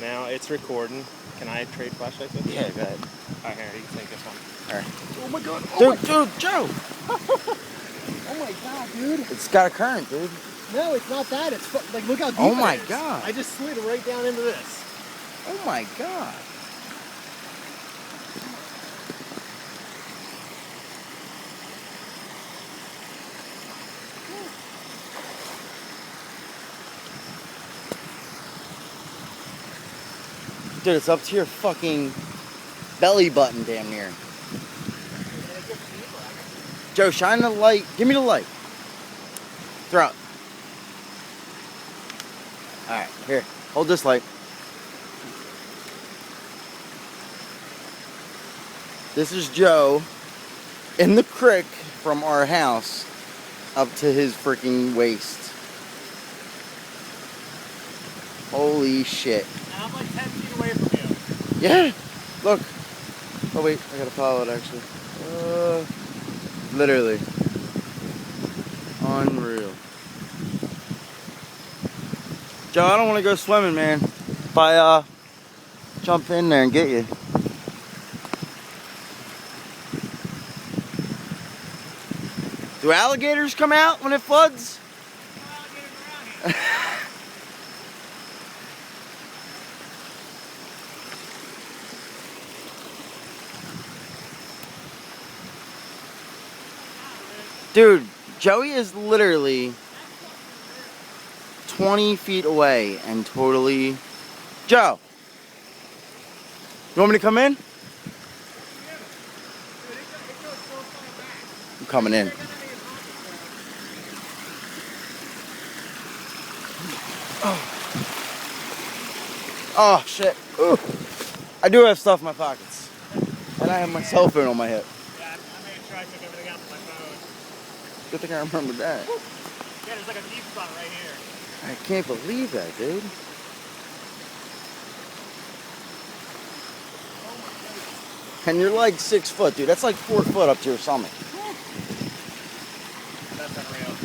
Now it's recording. Can I trade flashlights with you? Yeah, go ahead. Alright, here, you can take this one. Alright. Oh my god. Dude, Joe! Oh my god, dude. It's got a current, dude. No, it's not that. It's like, look how deep Oh my it is. god. I just slid right down into this. Oh my god. Dude, it's up to your fucking belly button damn near. Joe, shine the light. Give me the light. Throw it. Alright, here. Hold this light. This is Joe in the creek from our house up to his freaking waist. Holy shit. Now I'm like 10 feet away from you. Yeah. Look. Oh wait, I gotta follow it actually. Literally. Unreal. Joe, I don't want to go swimming, man. If I jump in there and get you. Do alligators come out when it floods? No alligators around here. Dude, Joey is literally 20 feet away and totally... Joe! You want me to come in? I'm coming in. Oh, shit. Ooh. I do have stuff in my pockets. And I have my cell phone on my hip. Yeah, I made sure I took everything out with my phone. Good thing I remembered that. Yeah, there's like a deep spot right here. I can't believe that, dude. And you're like 6 foot, dude. That's like 4 foot up to your stomach. That's unreal.